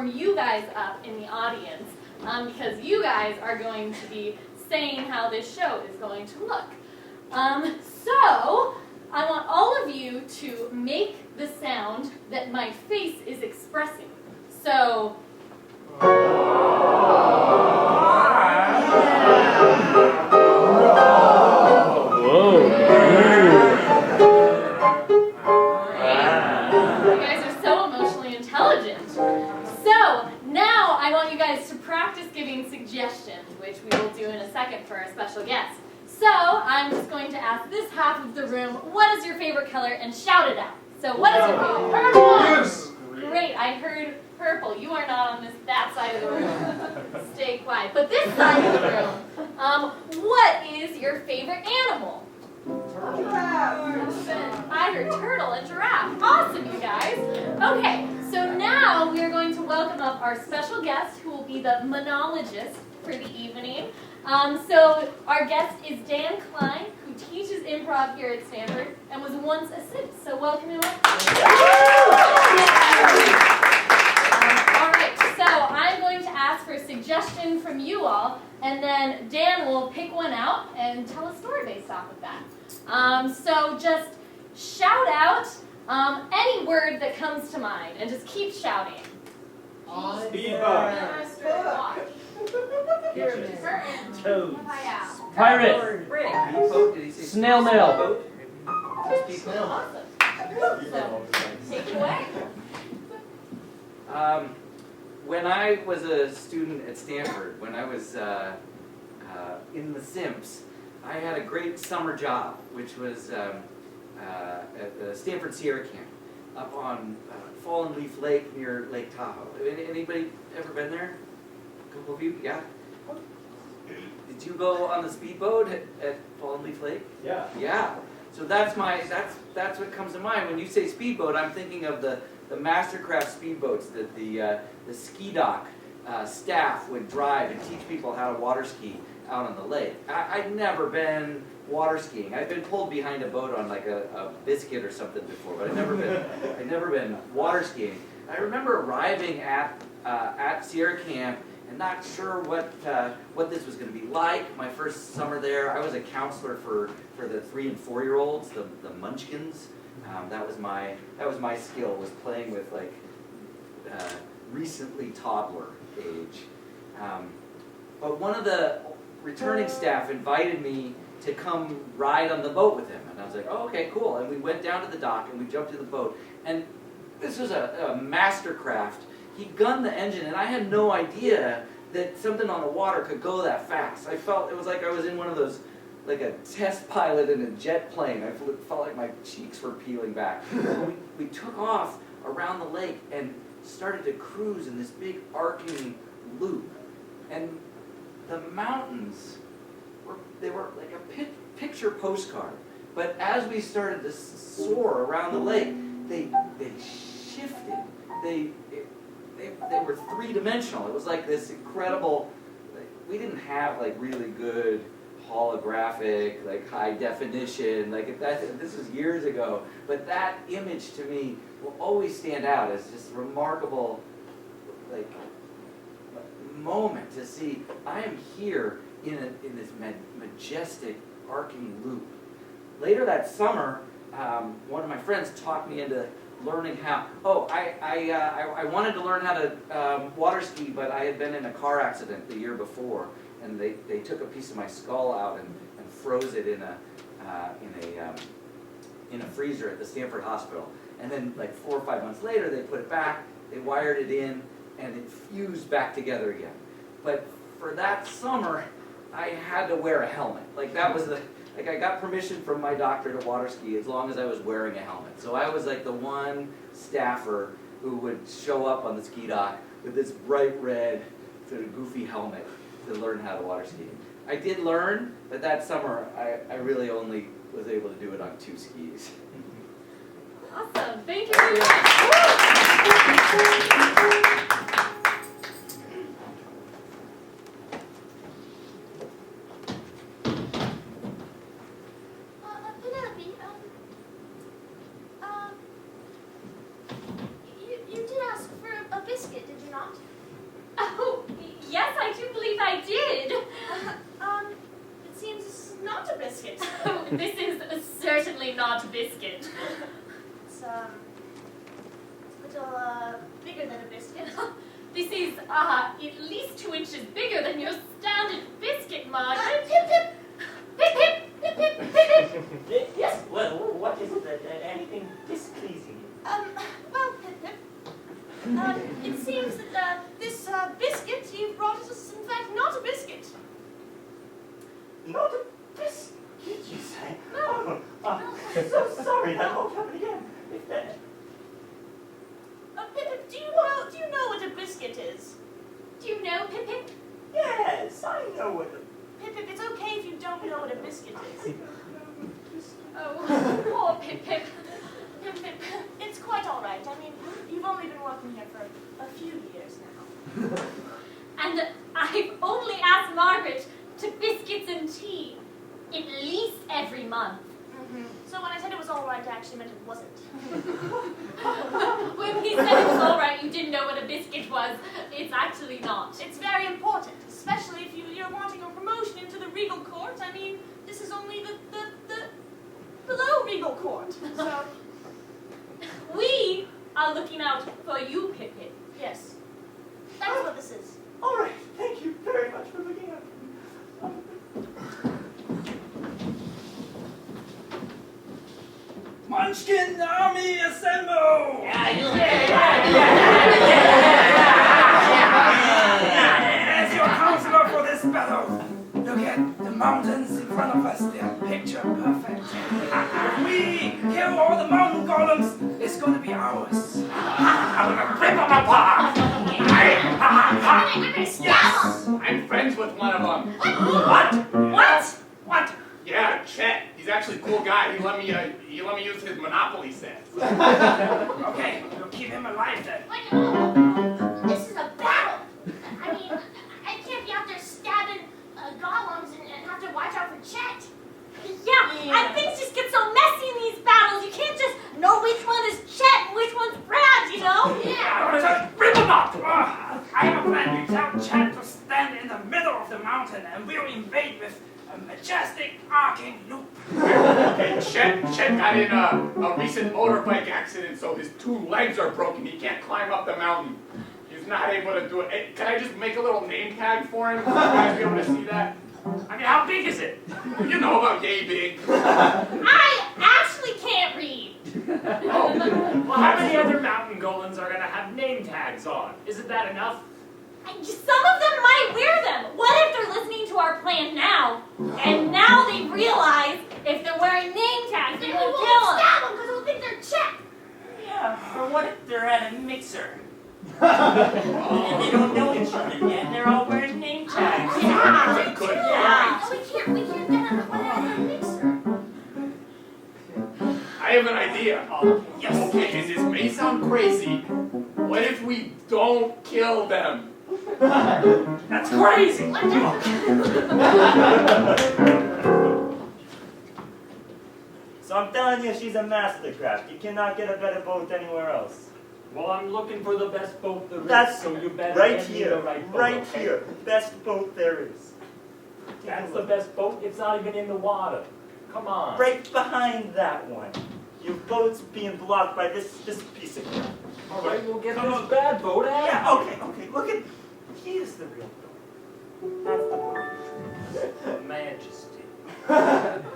warm you guys up in the audience because you guys are going to be saying how this show is going to look. So I want all of you to make the sound that my face is expressing. So. Suggestions, which we will do in a second for our special guest. So I'm just going to ask this half of the room, what is your favorite color, and shout it out. So what is your favorite? Purple! Yes. Great, I heard purple. You are not on that side of the room. Stay quiet. But this side of the room, what is your favorite animal? Giraffe. I heard turtle and giraffe. Awesome, you guys. Okay, so now we are going to welcome up our special guest, who will be the monologist for the evening. So our guest is Klein, who teaches improv here at Stanford and was once a Sim. So welcome him up. All right, so I'm going to ask for a suggestion from you all, and then Dan will pick one out and tell a story based off of that. So just shout out any word that comes to mind, and just keep shouting. Speedboat. Toad. Pirate. Snail mail. Awesome. So, take it away. When I was a student at Stanford, when I was in the Sims, I had a great summer job, which was at the Stanford Sierra Camp up on Fallen Leaf Lake near Lake Tahoe. Anybody ever been there? A couple of you? Yeah? Did you go on the speedboat at Fallen Leaf Lake? Yeah. Yeah. So that's what comes to mind. When you say speedboat, I'm thinking of the Mastercraft speedboats that the ski dock staff would drive and teach people how to water ski out on the lake. I'd never been water skiing. I've been pulled behind a boat on like a biscuit or something before, but I'd never been water skiing. I remember arriving at Sierra Camp and not sure what this was going to be like. My first summer there, I was a counselor for the 3 and 4 year olds, the Munchkins. That was my skill, was playing with like recently toddler age. But one of the returning staff invited me to come ride on the boat with him, and I was like, oh, okay, cool. And we went down to the dock and we jumped to the boat, and this was a Mastercraft. He gunned the engine, and I had no idea that something on the water could go that fast. It was like I was in one of those, like a test pilot in a jet plane. I felt like my cheeks were peeling back. we took off around the lake and started to cruise in this big arcing loop. And the mountains were like a picture postcard. But as we started to soar around the lake, they shifted. They were three-dimensional. It was like this incredible. We didn't have like really good holographic, like high definition. This was years ago. But that image to me will always stand out as just remarkable, like moment to see. I am here in this majestic arcing loop. Later that summer, one of my friends talked me into learning how. I wanted to learn how to water ski, but I had been in a car accident the year before, and they took a piece of my skull out and froze it in a freezer at the Stanford Hospital. And then like 4 or 5 months later, they put it back, they wired it in, and it fused back together again. But for that summer, I had to wear a helmet. Like that was I got permission from my doctor to water ski as long as I was wearing a helmet. So I was like the one staffer who would show up on the ski dock with this bright red sort of goofy helmet to learn how to water ski. I did learn, but that summer I really only was able to do it on 2 skis. Awesome. Thank you very much. Penelope, you did ask for a biscuit, did you not? This is certainly not biscuit. It's a little bigger than a biscuit. This is at least 2 inches bigger than your standard biscuit, Margaret. Pip pip. Pip, pip, pip, pip, pip, pip. Yes, well, what is it that anything displeasing you? Well, Pip Pip. It seems that this biscuit you brought us is in fact not a biscuit. Not a biscuit, you say? Oh, I'm so sorry, that won't happen again. If that... Pip Pip, do you know what a biscuit is? Do you know, Pip, pip? Yes, I know what a... Pip Pip, it's okay if you don't know what a biscuit is. Oh, poor Pip, pip. Pip Pip, it's quite all right. I mean, you've only been working here for a few years now. And I've only asked Margaret to biscuits and tea at least every month. So when I said it was all right, I actually meant it wasn't. When he said it was all right, you didn't know what a biscuit was. It's actually not. It's very important, especially if you're wanting a promotion into the regal court. I mean, this is only the below regal court. So, We are looking out for you, Pip Pip. yes, that's what this is. All right, thank you very much for looking out. Munchkin army assemble! As your counselor for this battle, look at the mountains in front of us. They're picture perfect. If we kill all the mountain golems, it's going to be ours. I'm going to rip them apart. We're gonna stab him. I'm friends with one of them. What? What? Yeah, Chet. He's actually a cool guy. He let me use his Monopoly set. Okay, we'll keep him alive then. Wait, this is a battle. I mean, I can't be out there stabbing golems and have to watch out for Chet. Yeah, and things just get so messy in these battles. You can't just know which one is Chet and which one's Brad, you know? Yeah. Rip him up! I have a plan. You tell Chad to stand in the middle of the mountain and we'll invade with a majestic arcing loop. Okay, Chet got in a recent motorbike accident, so his 2 legs are broken. He can't climb up the mountain. He's not able to do it. Hey, can I just make a little name tag for him? Will you guys be able to see that? I mean, how big is it? You know about yay big. I actually can't read. Oh, Well, how many other mountain golems are going to have name tags on? Isn't that enough? Some of them might wear them. What if they're listening to our plan now, and now they realize if they're wearing name tags, they We will won't kill them? stab them because we'll think they're Chet. Yeah, or what if they're at a mixer? And they don't know each other yet, and they're all wearing name tags. Yeah. good. Yeah. No, we can't get them when they're at the mixer. I have an idea. Yes. Okay, and this may sound crazy. What if we don't kill them? That's crazy. So I'm telling you, she's a mastercraft. You cannot get a better boat anywhere else. Well, I'm looking for the best boat there is, That's so you better right get me here, the right boat, right okay? here. Best boat there is. That's the best boat? It's not even in the water. Come on. Right behind that one. Your boat's being blocked by this piece of crap. All right, we'll get Come this on. bad boat out. Yeah, okay. Look at, here's the real boat. That's the boat. Majesty. Majesty.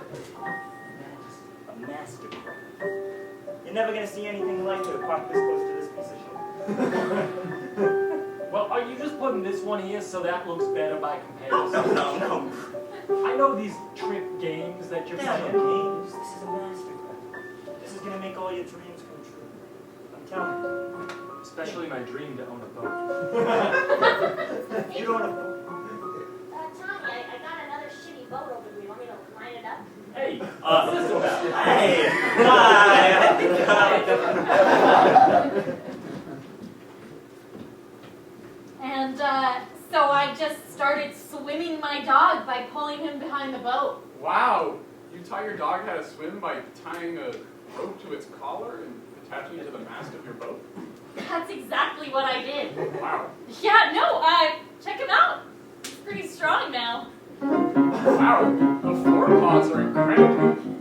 A mastercraft. You're never gonna see anything like it parked this close to this piece of shit. Well, are you just putting this one here so that looks better by comparison? No. I know these trick games that you're They're not playing. games. This is a mastercraft. This is gonna make all your dreams come true. I'm telling you. Especially my dream to own a boat. You don't have to. Tommy, I got another shitty boat over here. You want me to line it up? Hey, what's this about? Hey, hi. And so I just started swimming my dog by pulling him behind the boat. Wow, you taught your dog how to swim by tying a rope to its collar and attaching it to the mast of your boat? That's exactly what I did. Wow. Yeah, no, check him out. He's pretty strong now. Wow, the forepaws are incredible.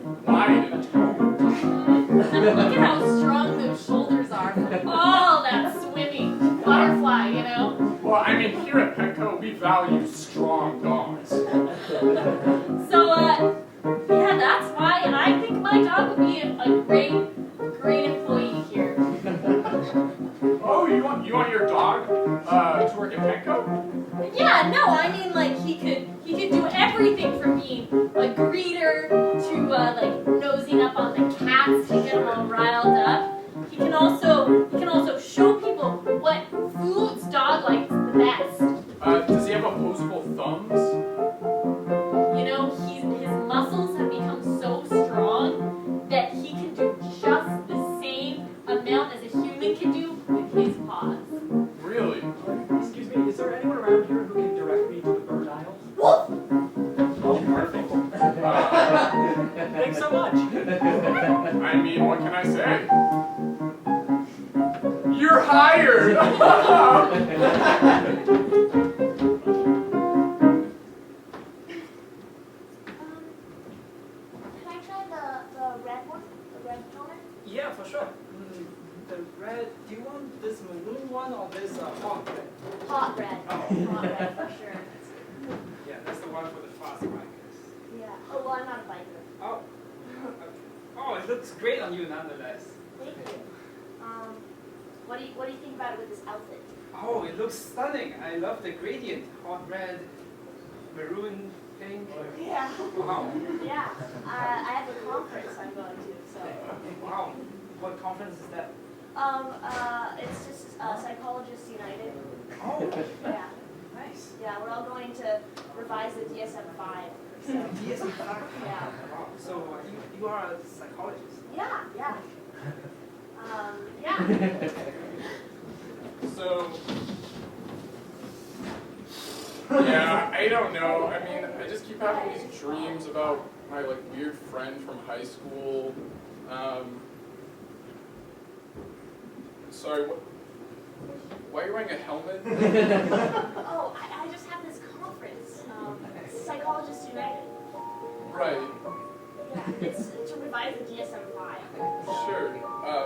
look at how strong those shoulders are from all that swimming. Butterfly, you know? Well, I mean, here at Petco, we value strong dogs. So, yeah, that's why I think my dog would be a great employee here. Oh, you want your dog to work at Petco? Yeah, no, I mean, like, he could do everything from being a greeter to, like, nosing up on the cats to get them all riled up. He can also show people what foods dog likes the best. Does he have opposable thumbs? You know, his muscles have become so strong that he can do just the same amount as a human can do with his paws. Really? Excuse me, is there anyone around here who can direct me to the bird aisle? Woof! Oh, perfect. Thanks so much. I mean, what can I say? You're hired! Can I try the red one? The red toner? Yeah, for sure. The red, do you want this maroon one or this hot red? Hot red. Oh. Hot red, for sure. Yeah, that's the one for the fast bikers. Yeah. Oh, well, I'm not a biker. Oh, okay. Oh, it looks great on you nonetheless. Thank you. What do you think about it with this outfit? Oh, it looks stunning. I love the gradient. Hot red, maroon, pink. Yeah. Wow. Yeah. I have a conference I'm going to, so. Wow. What conference is that? It's just Psychologists United. Oh, Yeah. nice. Yeah, we're all going to revise the DSM-5. So. DSM-5. Yeah. Wow. So you are a psychologist. Yeah, yeah. Yeah. So, yeah, I don't know. I mean, I just keep having these dreams about my, like, weird friend from high school. Sorry, why are you wearing a helmet? Oh, I just have this conference, Psychologists United. Right, Yeah, it's to revise the DSM-5. sure.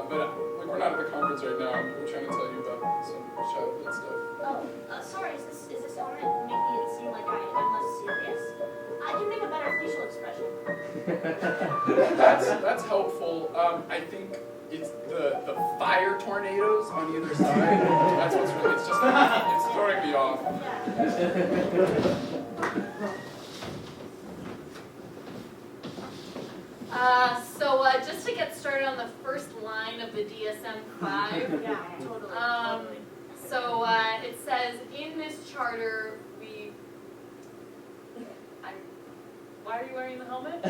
But like, we're not at the conference right now. I'm trying to tell you about some childhood stuff. Oh, sorry, is this helmet making it seem like I'm less serious? I can make a better facial expression. That's helpful. I think it's the fire tornadoes on either side. That's what's really, it's throwing me off. So just to get started on the first line of the DSM-5. Yeah, totally. So it says, in this charter, why are you wearing the helmet?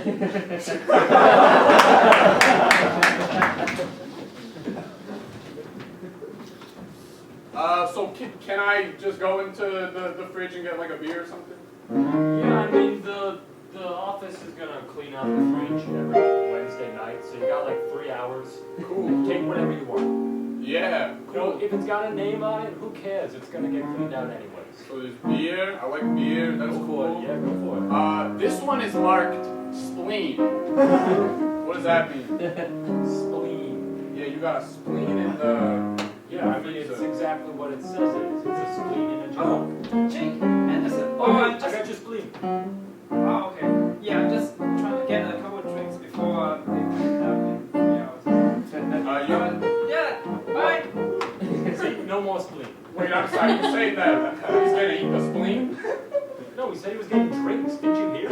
So can I just go into the fridge and get like a beer or something? Yeah, I mean, the office is gonna clean out the fridge every Wednesday night, so you got like 3 hours. Cool. Take whatever you want. Yeah, You know, cool. if it's got a name on it, who cares? It's gonna get cleaned out anyways. So there's beer. I like beer. That's Go for cool. it. Yeah, go for it. This one is marked spleen. What does that mean? Spleen. Yeah, you got a spleen in the. Yeah, I mean, it's exactly what it says it is. It's a spleen in a jar. Oh, Jake Anderson. Oh, I'm I got your spleen. Oh, okay. Yeah, I'm just trying to get a couple of drinks before they come down in 3 hours. Yeah, bye. See, no more spleen. Wait, I'm sorry. You saying that he's gonna eat the spleen? No, he said he was getting drinks. Did you hear?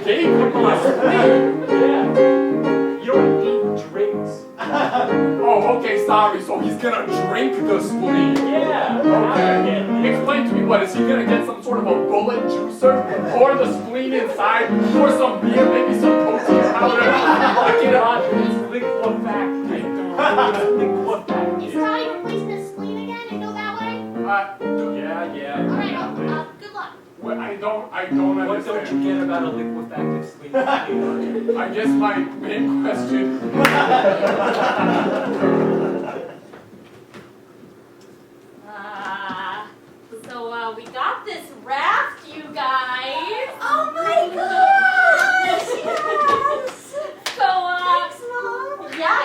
Gave him my spleen. Yeah. You don't eat drinks. Oh, okay, sorry. So he's gonna drink the spleen. Yeah. Okay. Explain to me, what is he gonna get? Some sort of a bullet juicer, pour the spleen inside, pour some beer, maybe some protein powder. Get on. It's liquefact. It's liquefact. Is that how you're replacing the spleen again and go that way? Yeah. All right, good luck. Well, I don't What understand. don't you get about a liquefactive spleen? I guess my main question. So we got this raft, you guys. Oh my gosh! Yes! So Thanks, Mom! yeah,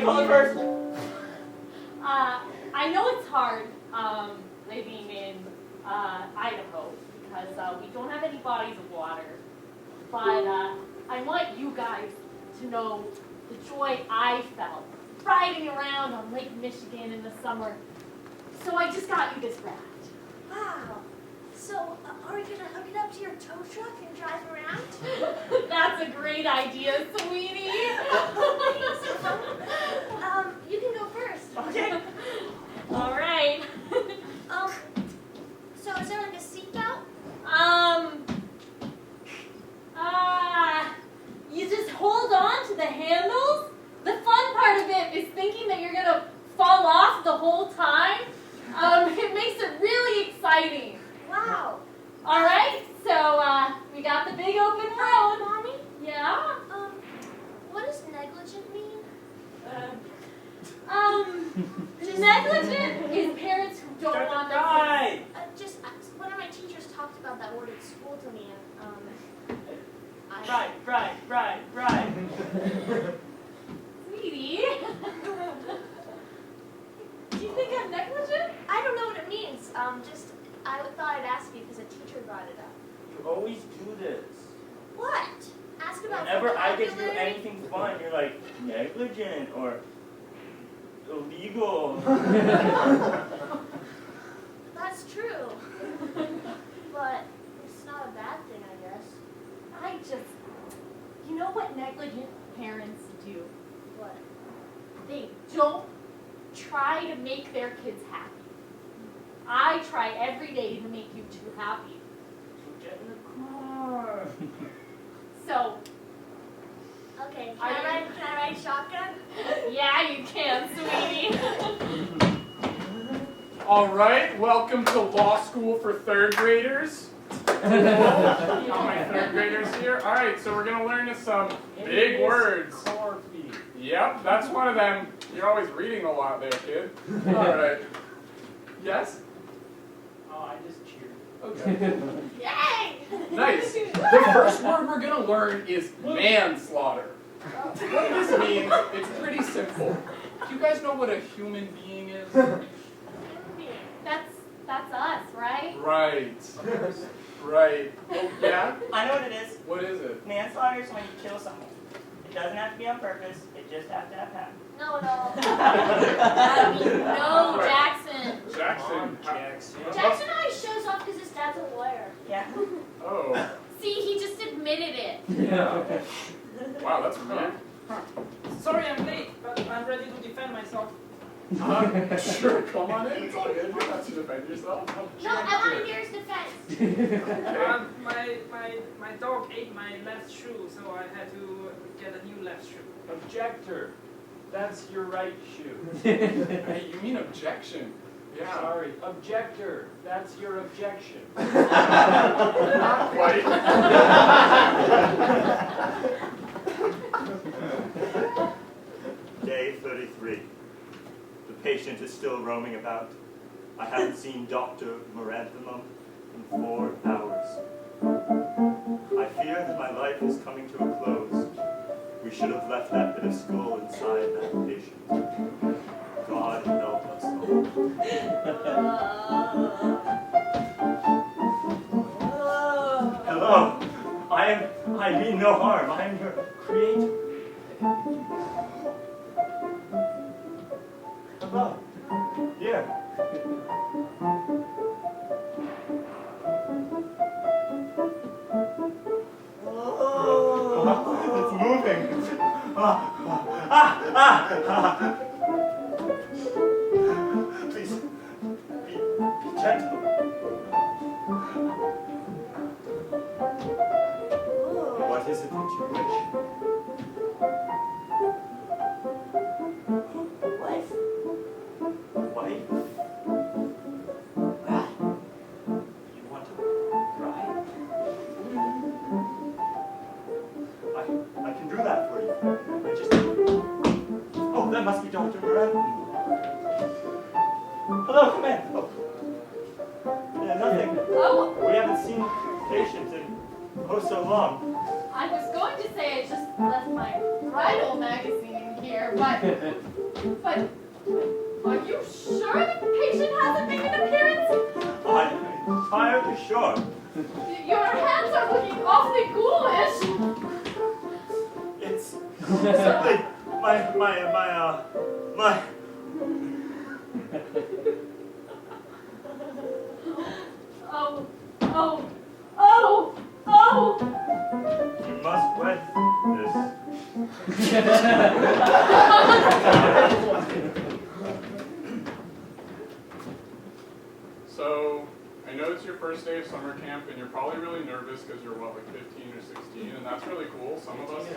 caller first. I know it's hard living in Idaho because we don't have any bodies of water, but I want you guys to know the joy I felt riding around on Lake Michigan in the summer. So I just got you this raft. Wow. So, are we gonna hook it up to your tow truck and drive around? That's a great idea, sweetie. You can go first. Okay. All right. So is there like a seatbelt? You just hold on to the handles. The fun part of it is thinking that you're gonna fall off the whole time. It makes it really exciting. Wow. All right, so we got the big open road. Mommy? Yeah. What does negligent mean? Negligent is parents who don't Start want the their ride. Just one of my teachers talked about that word at school to me, and Right. Sweetie. Do you think I'm negligent? I don't know what it means. I thought I'd ask you because a teacher brought it up. You always do this. What? Ask about Whenever I get to do vocabulary? anything fun, you're like negligent or illegal. That's true. But it's not a bad thing, I guess. You know what negligent parents do? What? They don't try to make their kids happy. I try every day to make you two happy. Get in the car. So, Okay, can I ride shotgun? yeah, you can, sweetie. All right, welcome to law school for third graders. All my third graders here. All right, so we're gonna learn some big words. Car fee. Yep, that's one of them. You're always reading a lot there, kid. All right. Yes? Oh, I just cheered. Okay. Yay! Nice. The first word we're gonna learn is manslaughter. What this means, it's pretty simple. Do you guys know what a human being is? That's us, right? Right. Right. Oh, yeah? I know what it is. What is it? Manslaughter is when you kill someone. It doesn't have to be on purpose. It just has to have happened. No, no. No, Jackson. Jackson. Jackson. Jackson always shows off because his dad's a lawyer. Yeah. Oh. See, he just admitted it. Yeah. Wow, that's weird. Sorry I'm late, but I'm ready to defend myself. Sure, come on in. It's all good. You don't have to defend yourself. No, I want to hear his defense. My dog ate my left shoe, so I had to get a new left shoe. Objector. That's your right shoe. Hey, you mean objection? Yeah. Sorry. Objector. That's your objection. Not quite. Day 33. The patient is still roaming about. I haven't seen Dr. Moranthemum in 4 hours. I fear that my life is coming to a close. We should have left that bit of skull inside that patient. God help us all. Hello. I mean no harm. I am your creator. Hello. Here. It's moving. Please, be gentle. What is it that you wish? Wife? You want to cry? I can do that for you. I just... Oh, that must be Dr. Moran. Hello, come in. Oh. Yeah, nothing. Oh, We haven't seen patients in oh so long. I was going to say I just left my bridal magazine in here, but are you sure the patient hasn't made an appearance? I'm entirely sure. Your hands are looking awfully ghoulish. It's simply my. Oh! You must wet this. So, I know it's your first day of summer camp, and you're probably really nervous because you're, what, like 15 or 16, and that's really cool. Some of us,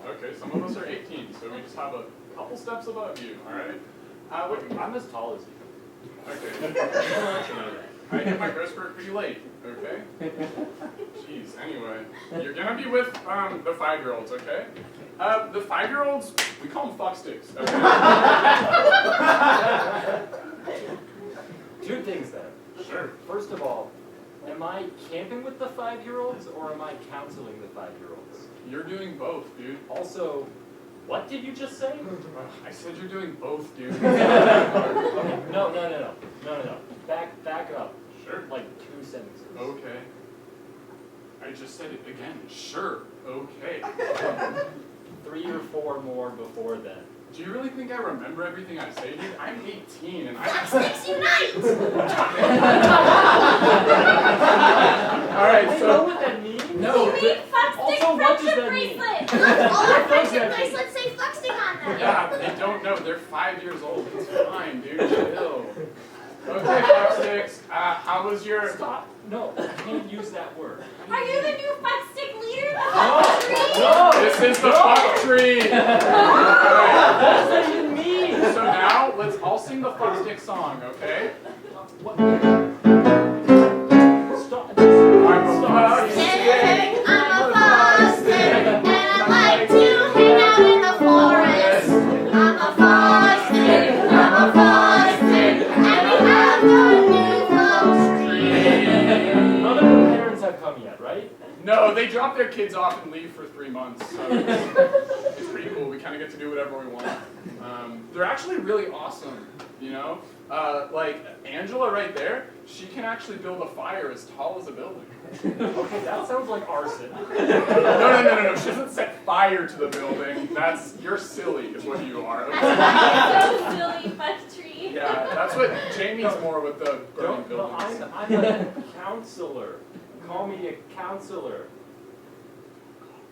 okay, some of us are 18, so we just have a couple steps above you, all right? I'm as tall as you. Okay. I get my growth spurt pretty late, okay? Jeez, anyway. You're gonna be with the 5-year-olds, okay? The 5-year-olds, we call them Fucksticks, okay? Two things then. Sure. First of all, am I camping with the 5-year-olds or am I counseling the 5-year-olds? You're doing both, dude. Also, what did you just say? I said you're doing both, dude. Okay, no. Back up. Sure. Like 2 sentences. Okay. I just said it again. Sure. Okay. 3 or 4 more before then. Do you really think I remember everything I say, dude? I'm 18 and I... Fucksticks unite! Alright, Do you so... know what that means? No. You mean Fuckstick Also, what does friendship that mean? bracelet! Look, all our What does friendship that mean? bracelets say Fuckstick on them. Yeah, they don't know. They're 5 years old. It's fine, dude. Chill. Okay, Fucksticks. How was your... Stop. No, I can't use that word. Are you the new Fuckstick leader? The No! Fuck tree? No! This is the fuck tree! Alright, What does that even mean? so now, let's all sing the Fuckstick song, okay? What? Stop. I'm a Stop. Fuckstick. I'm a Fuckstick, and I like to hang out in the forest. I'm a Fuckstick, and we have the new folks tree. None of the parents have come yet, right? No, they drop their kids off and leave for 3 months, so it's pretty cool. We kind of get to do whatever we want. They're actually really awesome, you know? Like, Angela right there, she can actually build a fire as tall as a building. Okay, that sounds like arson. No. She doesn't set fire to the building. You're silly is what you are. Okay? So silly, Fuck tree. Yeah, that's what Jamie's more with the burning Don't, no, buildings. I'm a counselor. Call me a counselor.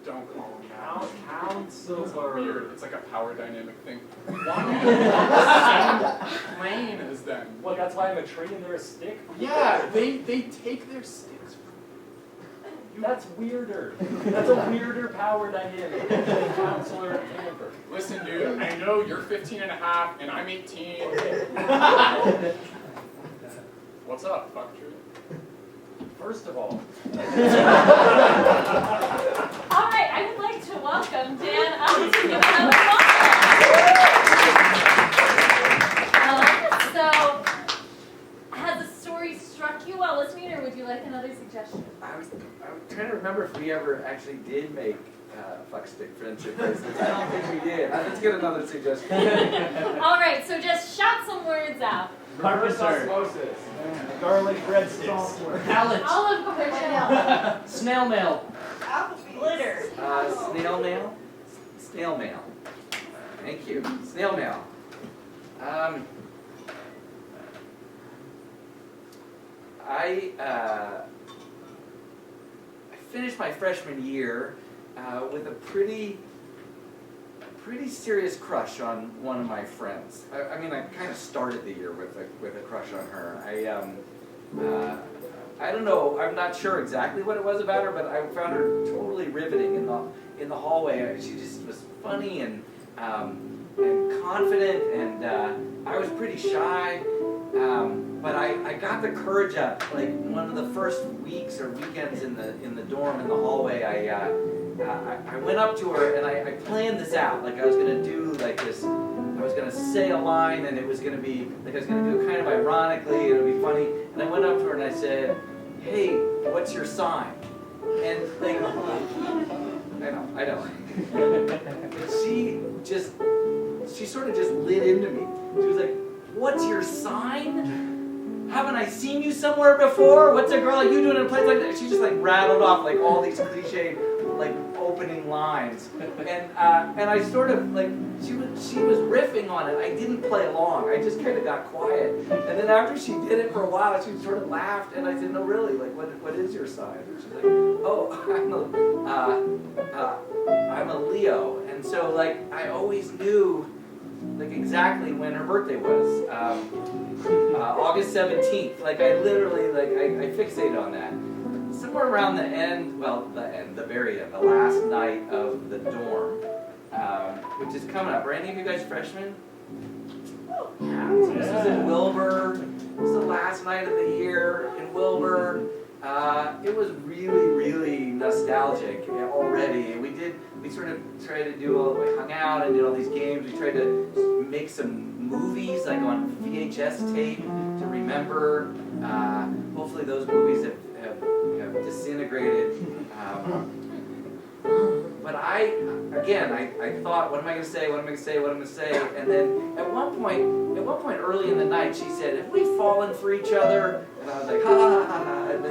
Don't call him that. Counselor. It's weird. It's like a power dynamic thing. Why don't you Klein as them? What, that's why I'm a tree and they're a stick? Yeah, they take their sticks. That's weirder. That's a weirder power dynamic than counselor and camper. Listen, dude, I know you're 15 and a half and I'm 18. What's up, fuck tree? First of all, All right, I would like to welcome Dan up to give another welcome. So, has the story struck you while listening, or would you like another suggestion? I'm trying to remember if we ever actually did make Fuckstick friendship bracelets. I don't think we did. Let's get another suggestion. All right, so just shout some words out. reverse osmosis, garlic breadsticks, Olive commercial. Snail mail. Glitter. Snail mail? Snail mail. Thank you. Snail mail. I finished my freshman year with a pretty serious crush on one of my friends. I mean, I kind of started the year with a crush on her. I don't know. I'm not sure exactly what it was about her, but I found her totally riveting in the hallway. She just was funny and confident, and I was pretty shy. But I got the courage up. Like one of the first weeks or weekends in the dorm in the hallway, I went up to her and I planned this out. Like I was gonna do like this. I was gonna say a line and it was gonna be like I was gonna do it kind of ironically. It would be funny. And I went up to her and I said, "Hey, what's your sign?" And like, I know. But she just she sort of just lit into me. She was like, "What's your sign? Haven't I seen you somewhere before? What's a girl like you doing in a place like that?" She just like rattled off like all these cliche like opening lines, and I sort of like she was riffing on it. I didn't play along. I just kind of got quiet, and then after she did it for a while, she sort of laughed, and I said, "No, really, like what is your sign?" And she's like, "Oh, I'm a Leo," and so like I always knew like exactly when her birthday was, August 17th. Like I literally like I fixated on that. Somewhere around the very end, the last night of the dorm, which is coming up. Are any of you guys freshmen? Oh, yeah. So this was in Wilbur. It was the last night of the year in Wilbur. It was really, really nostalgic already. We sort of tried to we hung out and did all these games. We tried to make some movies like on VHS tape to remember. Hopefully those movies have disintegrated. But I thought, what am I going to say? What am I going to say? What am I going to say? And then at one point early in the night, she said, "Have we fallen for each other?" And I was like, "Ha ha ha ha!" And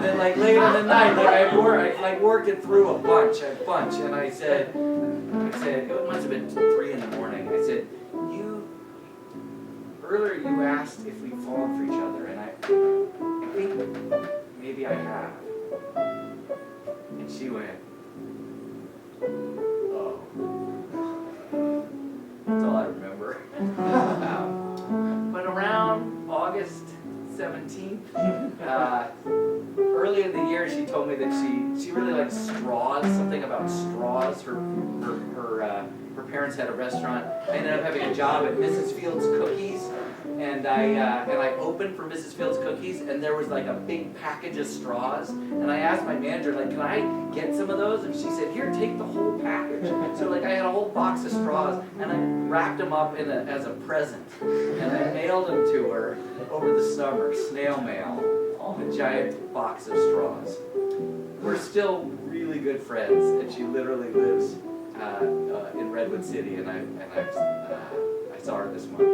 then like later in the night, like I worked it through a bunch, and I said, it must have been 3 in the morning. I said, earlier you asked if we've fallen for each other, and I think maybe I have. And she went, "Oh." That's all I remember. But around August 17th, early in the year, she told me that she really likes straws, something about straws. Her parents had a restaurant. I ended up having a job at Mrs. Fields Cookies, and I opened for Mrs. Fields Cookies, and there was like a big package of straws, and I asked my manager, like, "Can I get some of those?" And she said, "Here, take the whole package." So like I had a whole box of straws, and I wrapped them up as a present, and I mailed them to her over the summer, snail mail, a giant box of straws. We're still really good friends, and she literally lives in Redwood City, and I saw her this month.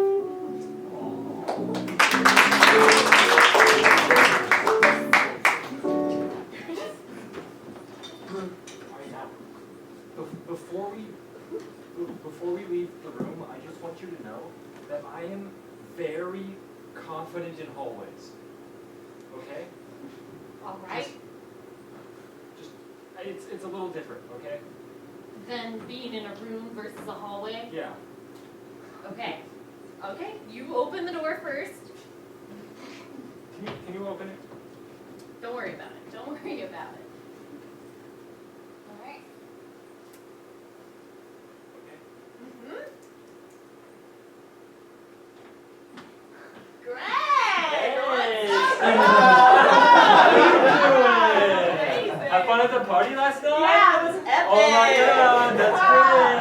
Before we leave the room, I just want you to know that I am very confident in hallways. Okay? All right. Just it's a little different, okay? Then being in a room versus a hallway. Yeah. Okay. Okay. You open the door first. Can you open it? Don't worry about it. Don't worry about it. All right. Okay. Mhm. Greg! What's up? Have fun at the party last night? Yeah, it was epic. Oh my god, that's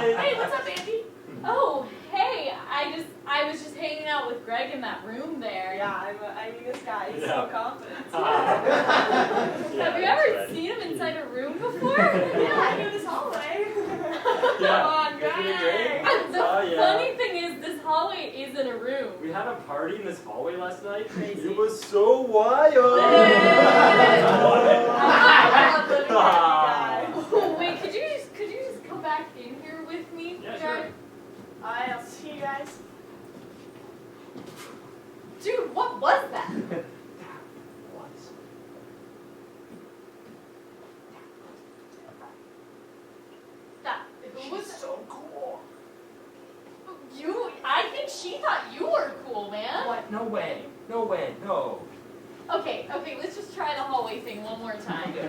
great. Hey, what's up, Andy? Oh, hey. I was just hanging out with Greg in that room there. Yeah, I mean, this guy, he's so confident. Have you ever seen him inside a room before? Yeah, I knew this hallway. Yeah. Come on, Isn't it great? And the Oh, yeah. funny thing is, this hallway isn't a room. We had a party in this hallway last night. Crazy. It was so wild. Oh, wait, could you just come back in here with me, Yeah, Greg? sure. Alright, I'll see you guys. Dude, what was that? Who was So cool. you? I think she thought you were cool, man. What? No way. No way. No. Okay, let's just try the hallway thing one more time. Okay.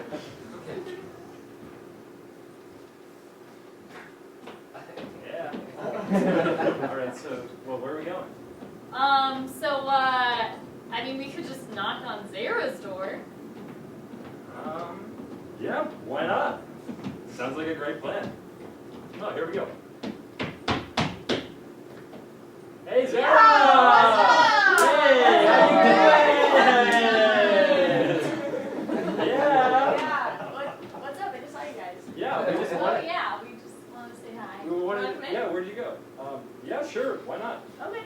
Yeah. All right. So, well, where are we going? I mean, we could just knock on Zara's door. Yeah. Why not? Sounds like a great plan. Oh, here we go. Hey, Zara! Hey, how you doing? Yeah. What's up? I just saw you guys. Yeah, we just Oh yeah, we just wanted to say hi. Wanna come in? yeah, where'd you go? Okay.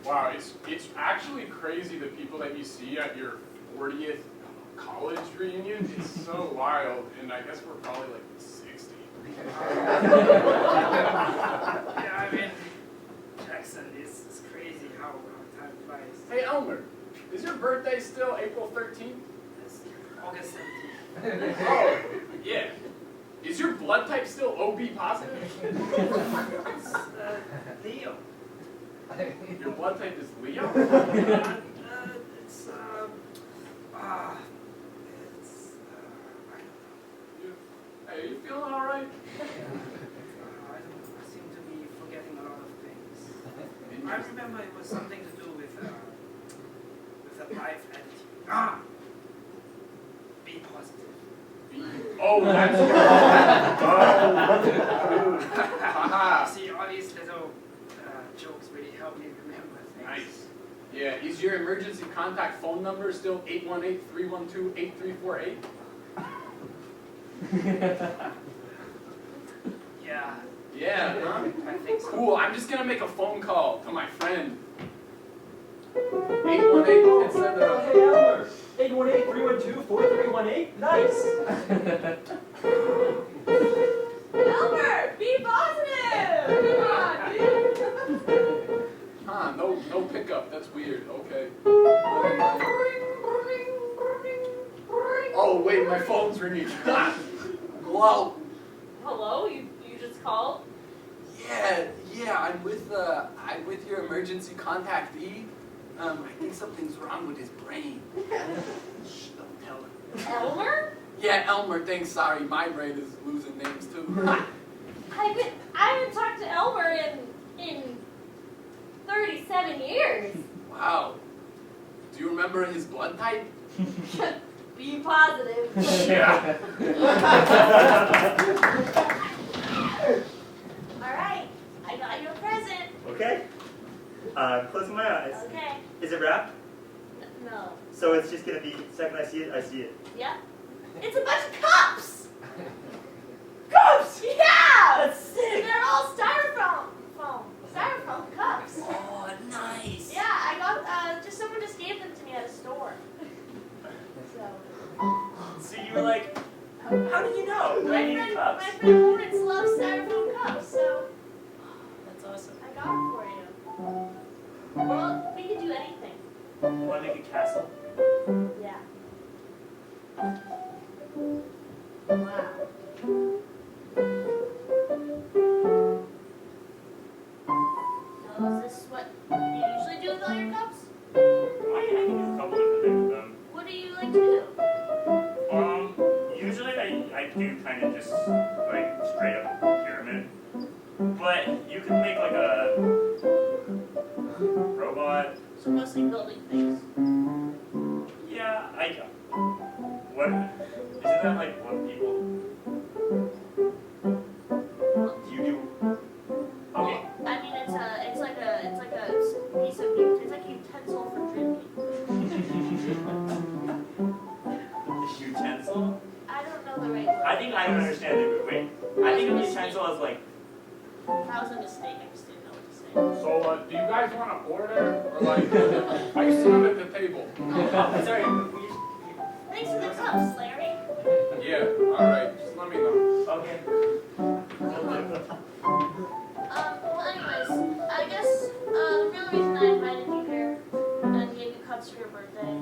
Wow, it's actually crazy the people that you see at your 40th college reunion. It's so wild, and I guess we're probably like 60. Yeah, I mean, Jackson, it's crazy how time flies. Hey Elmer, is your birthday still April 13th? It's August 17th. Oh, yeah. Is your blood type still OB positive? It's Leo. Your blood type is Leo? It's Hey, you feeling all right? I seem to be forgetting a lot of things. I remember it was something to do with a life attitude. Be positive. Oh, that's See, all these little jokes really help me remember things. nice. Yeah, is your emergency contact phone number still 818-312-8348? Yeah, Yeah, huh? I think so. Cool, I'm just gonna make a phone call to my friend. 818 instead of... Hey, Elmer. 818-312-4318. Nice. Elmer, be positive! Come on, dude. Huh, no pickup, that's weird, okay. Oh, wait, my phone's ringing. Hello? Hello? You just called? Yeah, I'm with your emergency contact V. I think something's wrong with his brain. Shh, don't tell him. Elmer? Yeah, Elmer, thanks, sorry, my brain is losing names too. I haven't talked to Elmer in 37 years. Wow. Do you remember his blood type? Be positive. Yeah. All right, I got you a present. Okay. Closing my eyes. Okay. Is it wrapped? No. So it's just gonna be, the second I see it. Yep. It's a bunch of cups. Cups! Yeah. That's sick! They're all styrofoam cups. Oh, nice! Yeah, I got. Someone just gave them to me at a store. So. So you were like, how did you know? Do I need cups? My friend Lawrence loves styrofoam cups, so That's awesome. I got them for you. Well, we can do anything. Wanna make a castle? Yeah. Wow. Now, is this what you usually do with all your cups? I can do a couple different things with them. What do you like to do? Usually I do kind of just like straight up pyramid. But you can make like a robot. So mostly building things. Yeah, what? Isn't that like what people do you do? Okay. I mean, it's like a piece of it's like a utensil for drinking. Utensil? I don't know the right word. I think I don't understand it. Wait. I think of utensil as like. That was a mistake. I just didn't know what to say. So, do you guys want to order? Or like, I sit at the table. Oh, sorry. Thanks for the cups, Larry. Yeah, alright, just let me know. Okay. Well, anyways, I guess the real reason I invited you here and gave you cups for your birthday,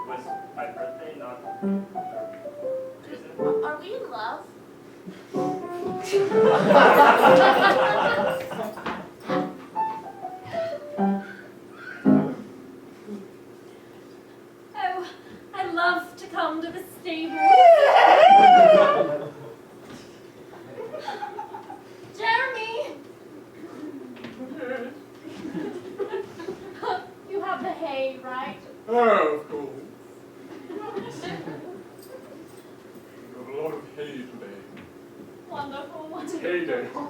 Was my birthday not? are we in love? Oh, I love to come to the stable. Jeremy! You have the hay, right? Oh, of course. We have a lot of hay today. Wonderful. It's hay day. Oh.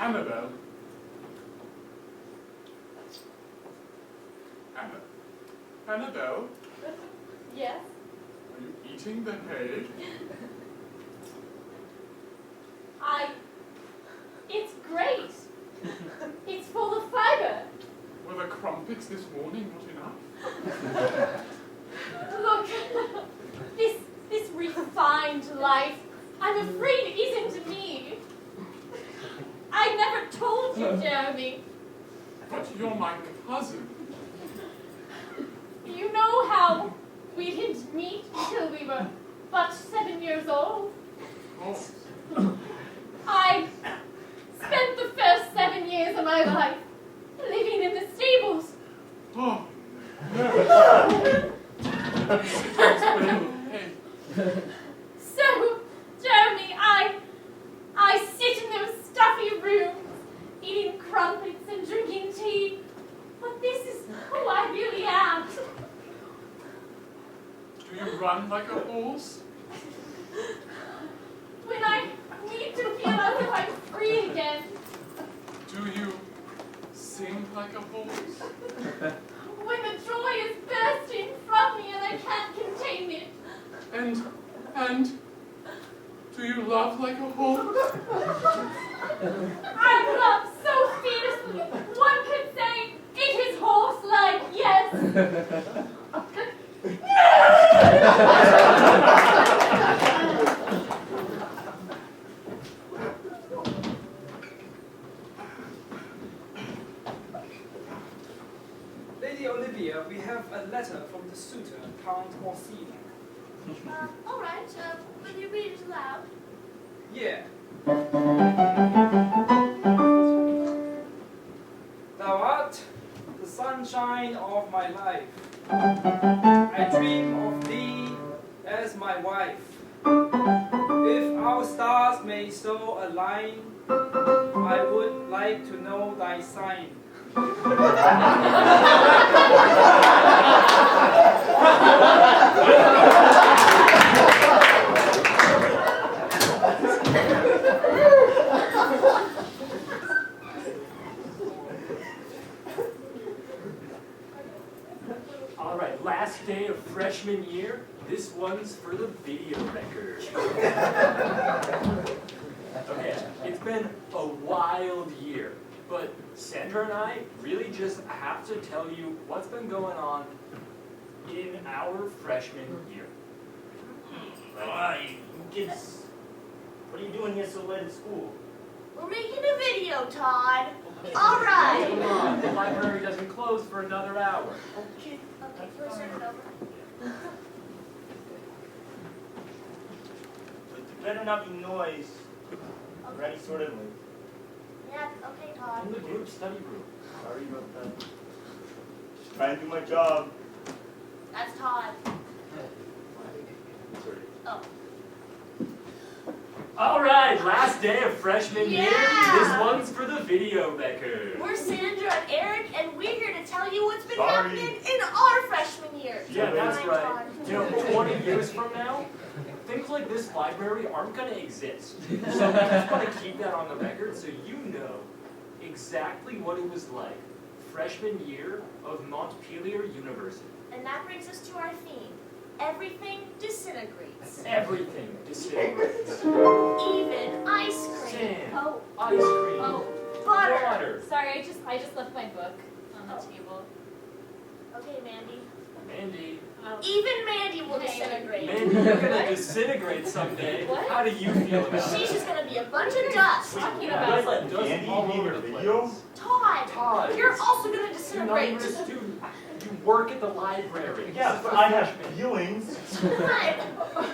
Annabelle. Annabelle, Yes? are you eating the hay? It's great. It's full of fiber. Were the crumpets this morning not enough? Look, this refined life, I'm afraid isn't me. I never told you, Jeremy. But you're my cousin. You know how we didn't meet until we were but 7 years old? Oh, I spent the first 7 years of my life living in the stables. oh. Hey, So, Jeremy, I sit in those stuffy rooms, eating crumpets and drinking tea. But this is who I really am. do you run like a horse? When I need to feel as if I'm free again. Do you sing like a horse? When the joy is bursting from me and I can't contain it. And do you love like a horse? I love so fiercely. One could say it is horse-like, yes. Lady Olivia, we have a letter from the suitor, Count Orsini. All right. Will you read it aloud? Yeah. Thou art the sunshine of my life. I dream of thee as my wife. If our stars may so align, I would like to know thy sign. All right, last day of freshman year. This one's for the video record. Okay, it's been a wild year, but Sandra and I really just have to tell you what's been going on in our freshman year. Alright, kids. What are you doing here so late at school? We're making a video, Todd. All Come right. on, the library doesn't close for another hour. Okay, first turn it over. But there better not be noise or any sort of Yeah, okay, Todd. In the group study room. Sorry about that. Just trying to do my job. That's Todd. Oh. All right, last day of freshman year. Yeah. This one's for the video record. We're Sandra and Eric, and we're here to tell you what's been Sorry. happening in our freshman year. Yeah, that's Fine, right. Todd. You know, 20 years from now, things like this library aren't going to exist. So we just want to keep that on the record so you know exactly what it was like freshman year of Montpelier University. And that brings us to our theme. Everything disintegrates. Everything disintegrates. Even ice cream. Sand, Oh, ice cream, oh, Butter. water. sorry, I just left my book on the table. Okay, Mandy. Mandy, Oh. Even Mandy will Okay. disintegrate. Mandy, you're going to disintegrate someday. What? How do you feel about She's it? just gonna be a bunch of dust. Talking Yeah, about it's like dust Candy all in over your the video? place. Todd, Todd, you're also gonna you're not disintegrate. even a student. You work at the library. Yeah, This is but for I have freshmen. feelings. Todd,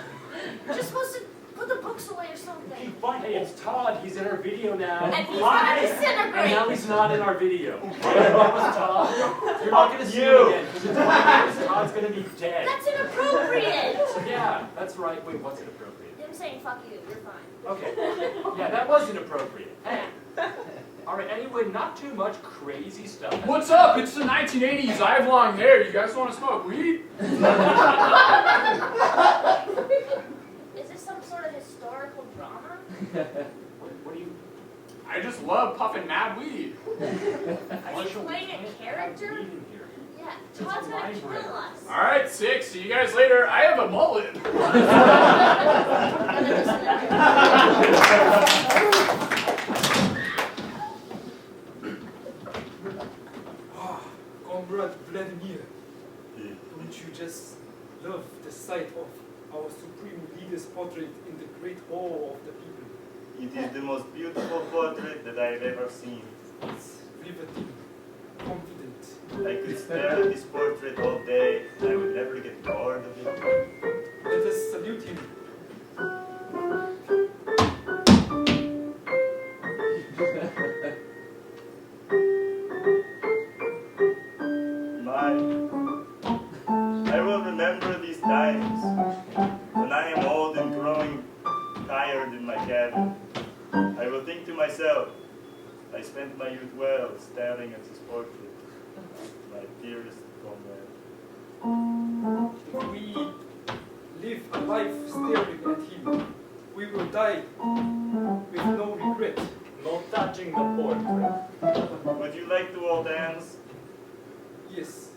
you're just supposed to put the books away or Okay, something. fine. Hey, it's Todd. He's in our video now. And he's Why? gonna And disintegrate. now he's not in our video. That was Todd. You're not going to see him You. again because in 20 years, Todd's going to be dead. That's inappropriate. Yeah, that's right. Wait, what's inappropriate? Him saying fuck you, you're fine. Okay. Yeah, that was inappropriate. Hey. All right, anyway, not too much crazy stuff. What's up? It's the 1980s. I have long hair. You guys want to smoke weed? Is this some sort of historical drama? What do you... I I just love puffing mad weed. Are you playing a character? Yeah, Todd's gonna kill us. All right, 6. See you guys later. I have a mullet. Comrade Vladimir, don't you just love the sight of our supreme leader's portrait in the great hall of the people? It is the most beautiful portrait that I have ever seen. It's riveting, confident. I could stare at this portrait all day. I would never get bored of it. Let us salute him. I will remember these times when I am old and growing tired in my cabin. I will think to myself, I spent my youth well staring at this portrait, my dearest comrade. If we live a life staring at him, we will die with no regret. No touching the portrait. Would you like to all dance? Yes.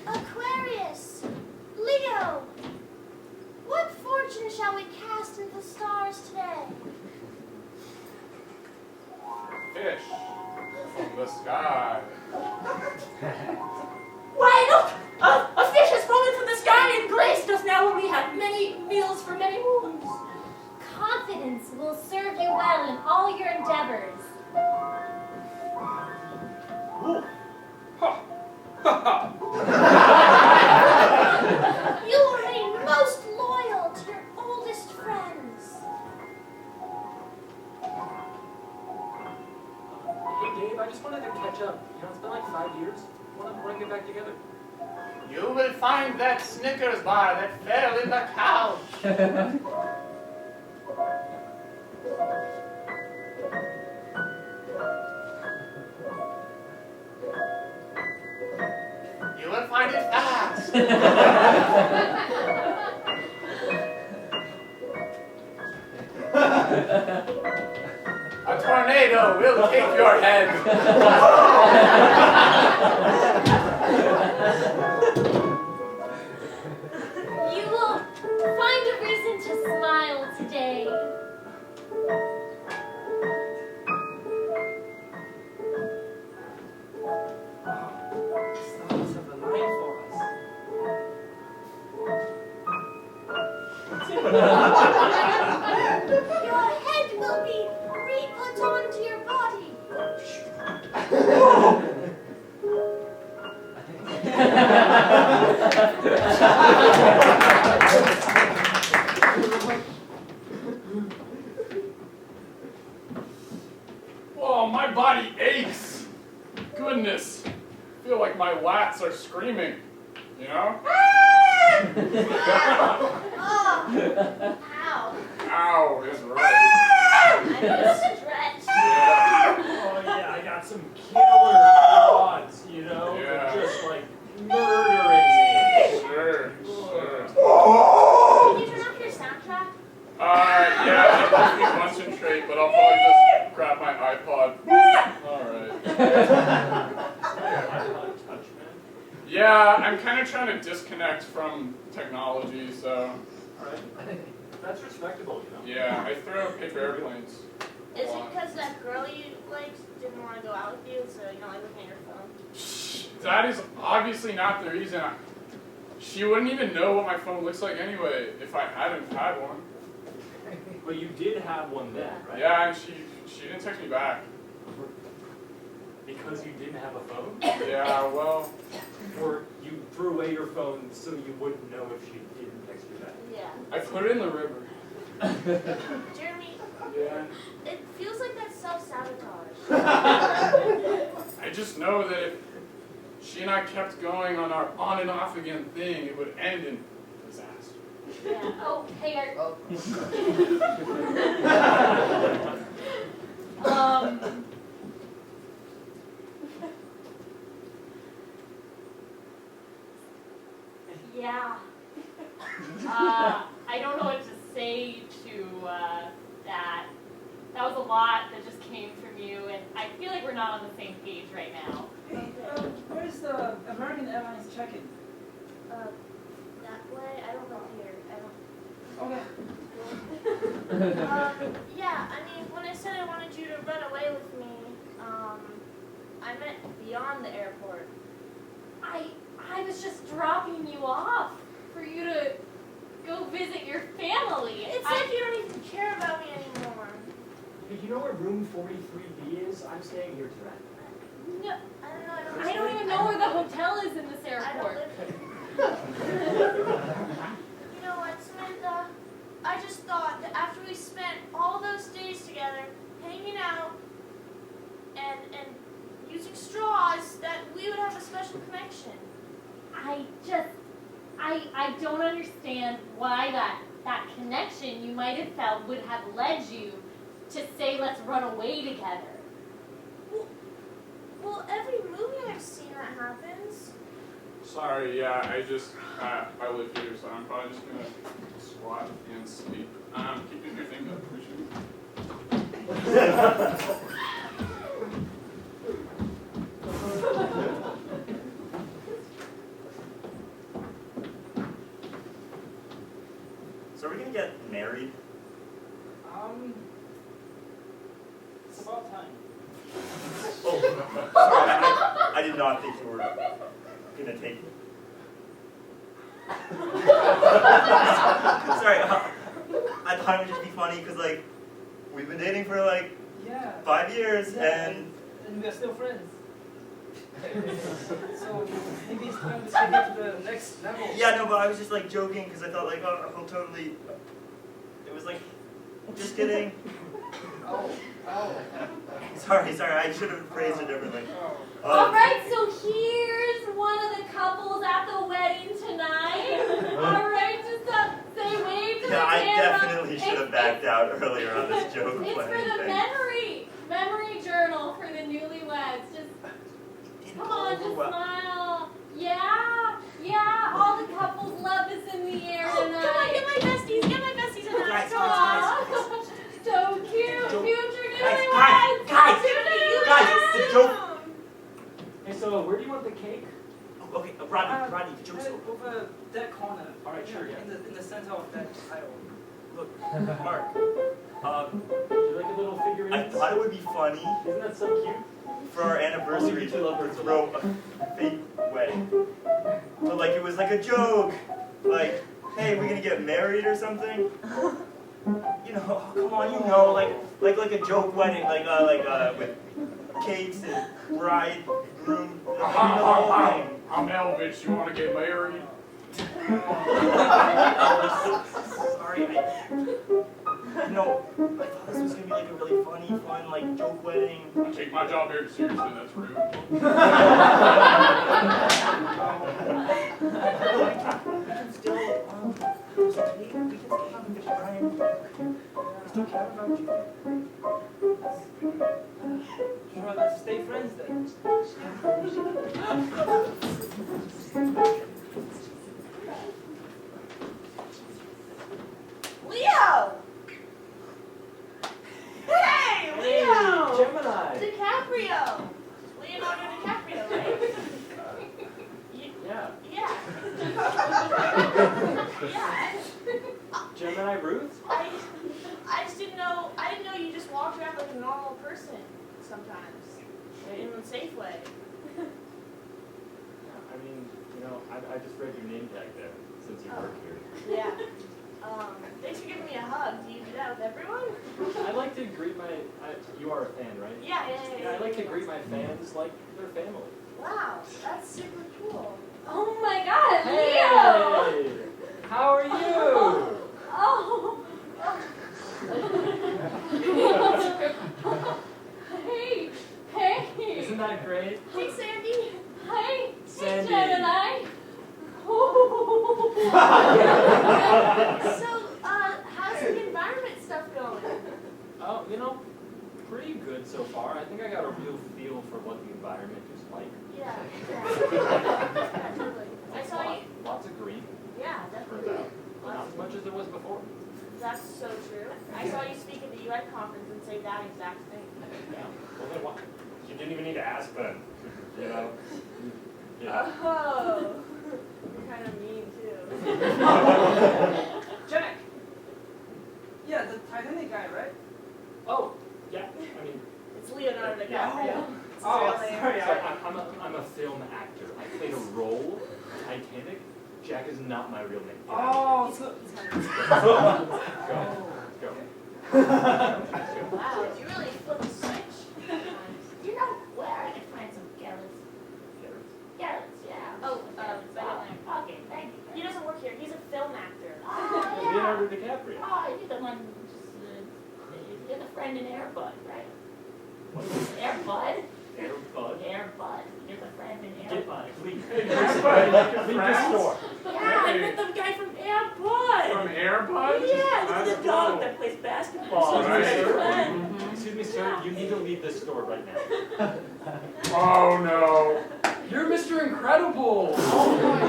Aquarius, Leo, what fortune shall we cast into the stars today? Fish from the sky. Why, look! A fish has fallen from the sky and graced us now when we have many meals for many moons. Confidence will serve you well in all your endeavors. You will remain most loyal to your oldest friends. Hey Dave, I just wanted to catch up. You know, it's been like 5 years. Want to get back together? You will find that Snickers bar that fell in the couch. You will find it fast. A tornado will take your head. You will find a reason to smile today. Stars have aligned for us. Your head will be re-put onto your body. Oh, my body aches. Goodness. I feel like my lats are screaming. You know? Oh, ow. Ow is right. I need a stretch. Oh yeah, I got some killer odds, you know? Yeah. Just like murdering me. Sure. Can you turn off your soundtrack? Yeah, it helps me concentrate, but I'll probably just grab my iPod. Alright. Yeah, I'm kind of trying to disconnect from technology, so. Alright. That's respectable, you know? Yeah, I throw paper airplanes. Is it because that girl you liked didn't want to go out with you, so you're not like looking at your phone? That is obviously not the reason. She wouldn't even know what my phone looks like anyway if I hadn't had one. But you did have one then, right? Yeah, and she didn't text me back. Because you didn't have a phone? Yeah, well. Or you threw away your phone so you wouldn't know if she didn't text you back? Yeah. I put it in the river. Jeremy, Yeah. it feels like that's self-sabotage. I just know that if she and I kept going on our on and off again thing, it would end in disaster. Yeah. Oh, hey, lot that just came from you, and I feel like we're not on the same page right now. Hey, where's the American Airlines check-in? That way? I don't know here. Okay. Yeah, I mean, when I said I wanted you to run away with me, I meant beyond the airport. I was just dropping you off for you to go visit your family. It's like you don't even care about me anymore. Hey, you know where room 43B is? I'm staying here tonight. No, I don't know. I don't even know where the hotel is in this I don't airport. live here. You know what, Samantha? I just thought that after we spent all those days together, hanging out and using straws, that we would have a special connection. I don't understand why that connection you might have felt would have led you to say let's run away together. Well, every movie I've seen that happens. Sorry, yeah, I live here, so I'm probably just gonna squat and sleep. Keeping your thing up, appreciate it. So are we gonna get married? It's about time. Oh, sorry, I did not think you were gonna take it. Sorry, I thought it would just be funny because like we've been dating for like Yeah. 5 years Yeah, and we are still friends. So maybe it's time to take it to the next level. yeah, no, but I was just like joking because I thought like I'll totally. It was like, just kidding. Oh. Sorry, I should have phrased it differently. All right, so here's one of the couples at the wedding tonight. All right, just say wave to the Yeah, I camera. definitely should have backed out earlier on this joke. It's for planning the thing. memory journal for the newlyweds. Just Didn't come go on, over just well. smile. Yeah, all the couples love is in the air Oh, come on, tonight. get my besties in that. Guys, Aw, so cute, future Guys, newlyweds. guys, the joke. Hey, so where do you want the cake? Oh, okay, Rodney, the joke's over. Over that corner. All right, sure, yeah. In the center of that aisle. Look, Mark, Do you like a little figurine? I thought it would be funny Isn't that so cute? for our anniversary to throw a fake wedding. But like it was like a joke. Like, hey, we're gonna get married or something. You know, oh, come on, you know, like a joke wedding, with cakes and bride, groom, the whole thing. I'm Elvis, you wanna get married? Sorry, I thought this was gonna be like a really funny, fun, like joke wedding. I take my job very seriously, that's rude. We can still, we can still have a good time. We still care about you. Sure, let's stay friends then. Leo! Hey, Leo! Gemini. DiCaprio! Leonardo DiCaprio, right? Yeah. Yeah. Yeah. Gemini Ruth? I just didn't know you just walked around like a normal person sometimes. Hey. In a safe way. I mean, you know, I just read your name tag there since you work here. Yeah. Thanks for giving me a hug. Do you do that with everyone? I like to greet you are a fan, right? Yeah. I like to greet my fans like their family. Wow, that's super cool. Oh my God, Hey! Leo! How are you? Oh. Hey. Isn't that great? Hey, Sandy. Hi, Sandy. Gemini. So, how's the environment stuff going? Oh, you know, pretty good so far. I think I got a real feel for what the environment is like. Yeah, totally. I saw you. Lots of green, Yeah, turns definitely. out. But not as much as there was before. That's so true. I saw you speak at the UN conference and say that exact thing. Yeah. Well, then what? You didn't even need to ask then. You know? Yeah. Oh, you're kind of mean too. Jack! Yeah, the Titanic guy, right? Oh, yeah. I mean, It's Leonardo DiCaprio. It's Oh, his real name. sorry. so I'm a film actor. I played a role. Titanic. Jack is not my real name. Oh, so... He's kind of Go. Wow, you really flipped the switch. You know where I can find some gallons? Gallons, yeah. Oh, better name. Okay, thank you. He doesn't work here. He's a film actor. Oh, yeah. Leonardo DiCaprio. Oh, you're the one, you're the friend in Air Bud, right? Air Bud? Air Bud. Air Bud. You're the friend in Air Bud. Leave the store. Yeah, I met the guy from Air Bud. From Air Bud? Yeah, he's the dog that plays basketball. Right. Excuse me, sir. You need to leave this store right now. Oh no. You're Mr. Incredible! No, no,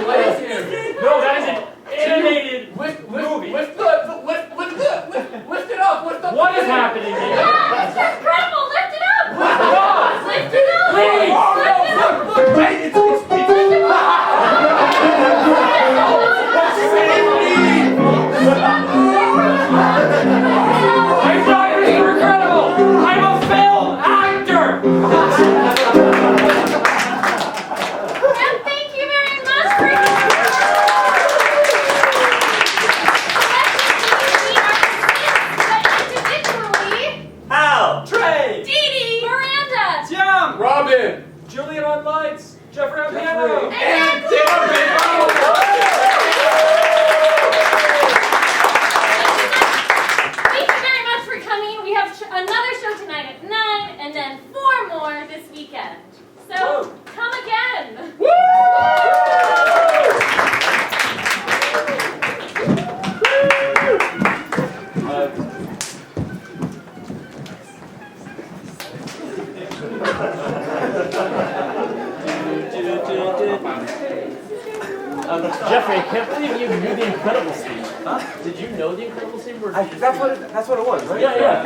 that is an animated movie. Lift it up. What is happening here? Yeah, Mr. Incredible, lift it up! What? Lift it up! Please! Look, wait, it's I'm not Mr. Incredible! I'm a film actor! And thank you very much for coming. Individually, Hal! Trey! Dee Dee, Miranda, Jam! Robin! Julian on lights! Jeffrey on piano! And David! thank you very much for coming. We have another show tonight at 9 and then 4 more this weekend. So Whoa. come again. Jeffrey, I can't believe you knew the Incredibles theme. Huh? Did you know the Incredibles theme? That's what it was, right? Yeah.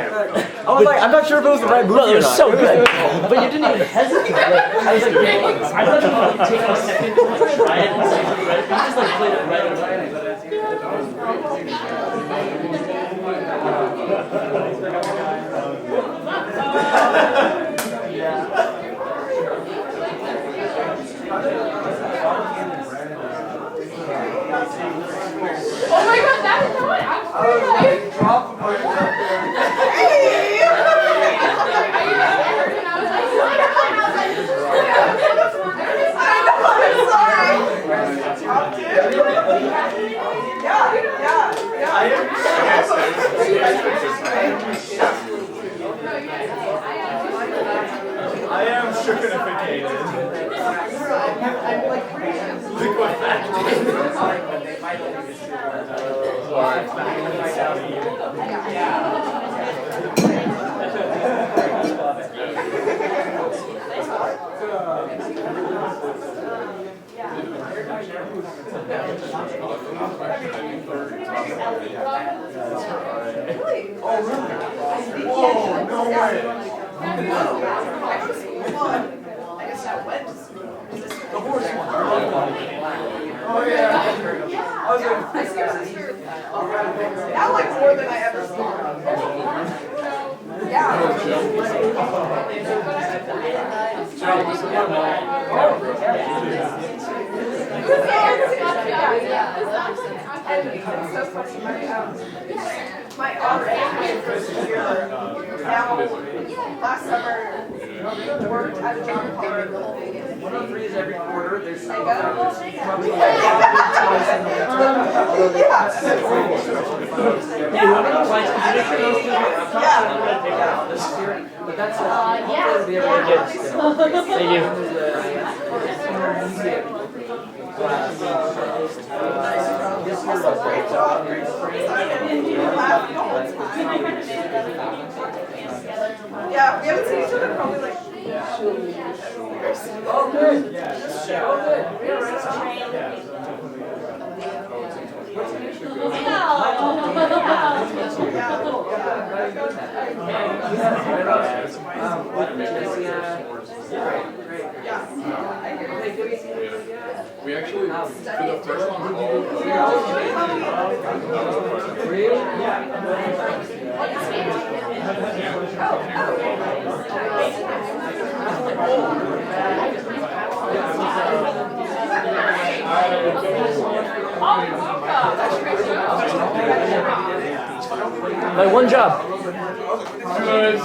I was like, I'm not sure if it was the right movie No, it or was not. so good. But you didn't even hesitate. Like, I was like, I thought you would take a second to like, try it and see if you read it. You just like played it right away. Oh my god, that is what I'm I am sugarnificated. That like more than I ever saw. It's so funny. My RA this year now last summer worked at a job called 103 is every quarter. There's Yeah. But that's yeah. hopefully we'll be able to get. Thank you. This year was great job. Yeah, we haven't seen each other probably like 2 years. Oh, good. Oh, good. We actually, for the first one, My one job. Good.